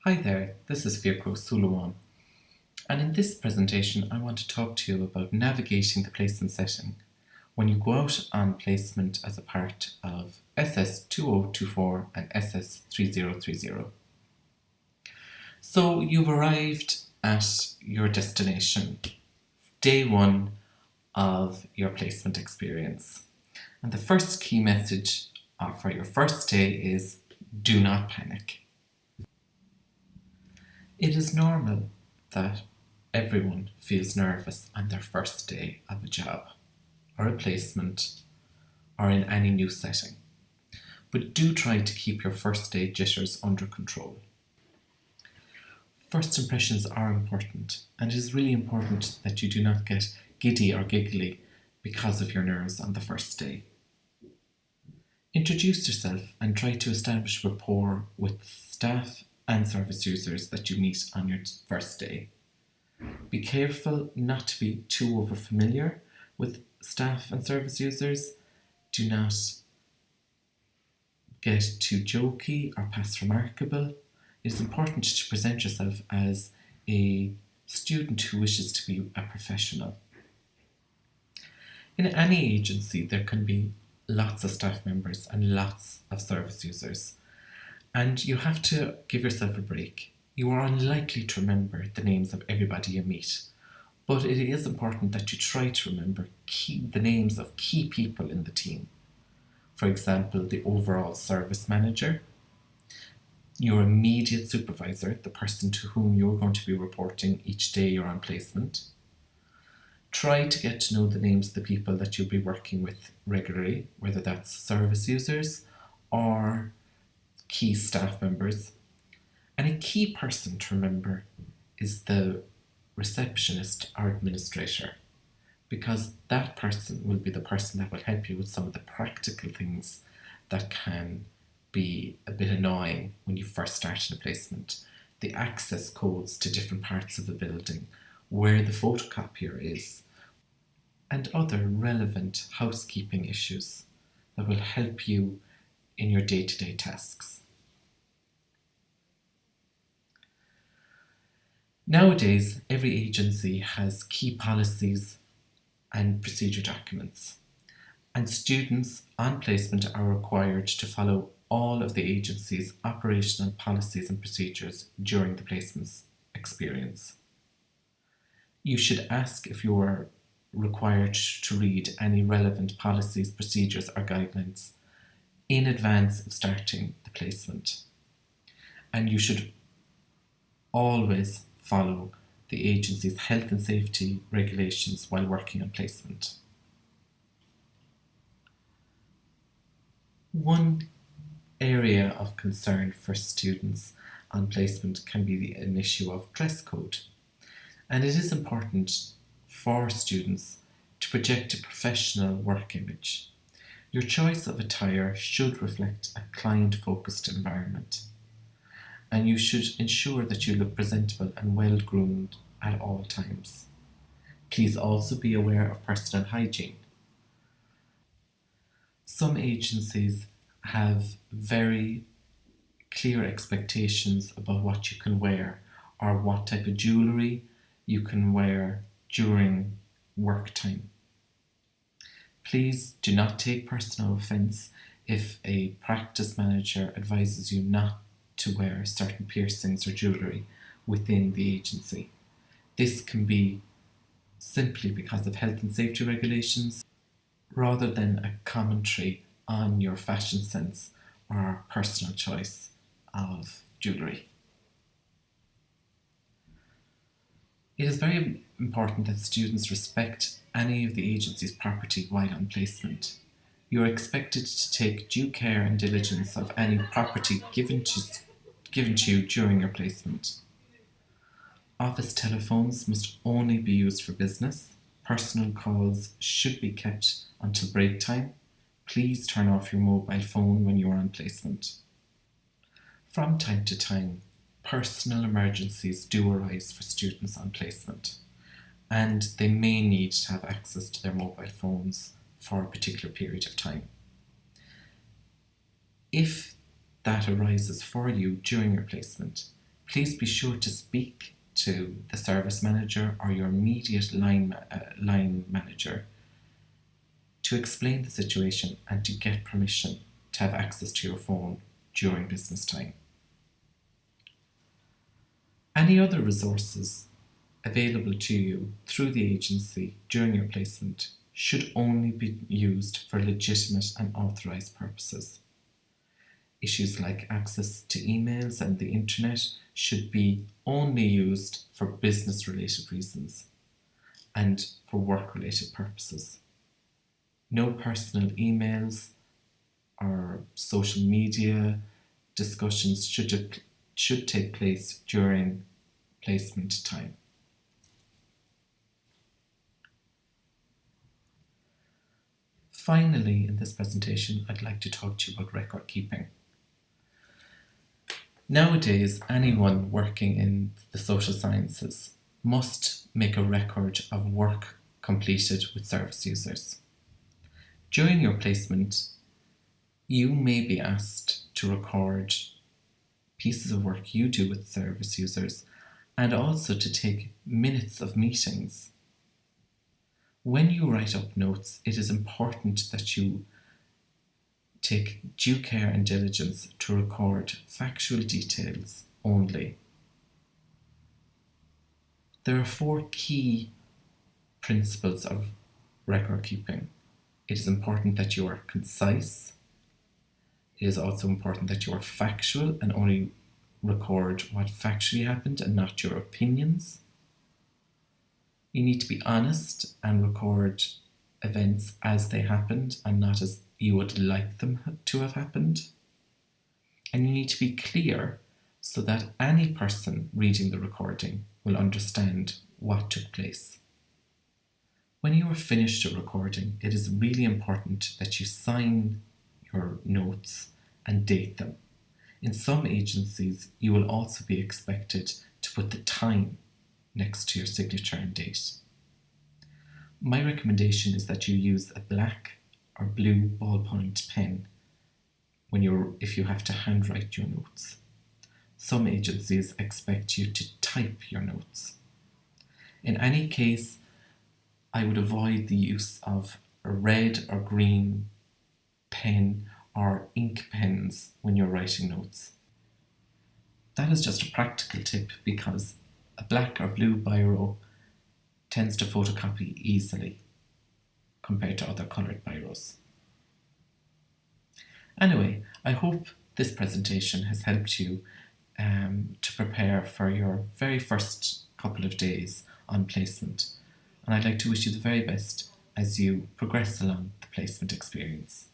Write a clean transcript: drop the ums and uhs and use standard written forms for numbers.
Hi there, this is Fiacro Suluwan, and in this presentation I want to talk to you about navigating the placement setting when you go out on placement as a part of SS2024 and SS3030. So you've arrived at your destination, day one of your placement experience. And the first key message for your first day is do not panic. It is normal that everyone feels nervous on their first day of a job or a placement or in any new setting. But do try to keep your first day jitters under control. First impressions are important, and it is really important that you do not get giddy or giggly because of your nerves on the first day. Introduce yourself and try to establish rapport with staff and service users that you meet on your first day. Be careful not to be too overfamiliar with staff and service users. Do not get too jokey or past remarkable. It is important to present yourself as a student who wishes to be a professional. In any agency, there can be lots of staff members and lots of service users, and you have to give yourself a break. You are unlikely to remember the names of everybody you meet, but it is important that you try to remember the names of key people in the team. For example, the overall service manager, your immediate supervisor, the person to whom you're going to be reporting each day you're on placement. Try to get to know the names of the people that you'll be working with regularly, whether that's service users or key staff members. And a key person to remember is the receptionist or administrator, because that person will be the person that will help you with some of the practical things that can be a bit annoying when you first start in a placement. The access codes to different parts of the building, where the photocopier is, and other relevant housekeeping issues that will help you in your day-to-day tasks. Nowadays, every agency has key policies and procedure documents, and students on placement are required to follow all of the agency's operational policies and procedures during the placements experience. You should ask if you are required to read any relevant policies, procedures or guidelines in advance of starting the placement. And you should always follow the agency's health and safety regulations while working on placement. One area of concern for students on placement can be an issue of dress code. And it is important for students to project a professional work image. Your choice of attire should reflect a client-focused environment, and you should ensure that you look presentable and well-groomed at all times. Please also be aware of personal hygiene. Some agencies have very clear expectations about what you can wear or what type of jewellery you can wear during work time. Please do not take personal offence if a practice manager advises you not to wear certain piercings or jewellery within the agency. This can be simply because of health and safety regulations rather than a commentary on your fashion sense or personal choice of jewellery. It is very important that students respect any of the agency's property while on placement. You are expected to take due care and diligence of any property given to you during your placement. Office telephones must only be used for business. Personal calls should be kept until break time. Please turn off your mobile phone when you are on placement. From time to time, personal emergencies do arise for students on placement, and they may need to have access to their mobile phones for a particular period of time. If that arises for you during your placement, please be sure to speak to the service manager or your immediate line manager to explain the situation and to get permission to have access to your phone during business time. Any other resources available to you through the agency during your placement should only be used for legitimate and authorised purposes. Issues like access to emails and the internet should be only used for business-related reasons and for work-related purposes. No personal emails or social media discussions should take place during placement time. Finally, in this presentation, I'd like to talk to you about record keeping. Nowadays, anyone working in the social sciences must make a record of work completed with service users. During your placement, you may be asked to record pieces of work you do with service users and also to take minutes of meetings. When you write up notes, it is important that you take due care and diligence to record factual details only. There are 4 key principles of record keeping. It is important that you are concise. It is also important that you are factual and only record what factually happened and not your opinions. You need to be honest and record events as they happened and not as you would like them to have happened. And you need to be clear so that any person reading the recording will understand what took place. When you are finished a recording, it is really important that you sign your notes and date them. In some agencies, you will also be expected to put the time next to your signature and date. My recommendation is that you use a black or blue ballpoint pen if you have to handwrite your notes. Some agencies expect you to type your notes. In any case, I would avoid the use of a red or green pen or ink pens when you're writing notes. That is just a practical tip because a black or blue biro tends to photocopy easily compared to other coloured biros. Anyway, I hope this presentation has helped you to prepare for your very first couple of days on placement. And I'd like to wish you the very best as you progress along the placement experience.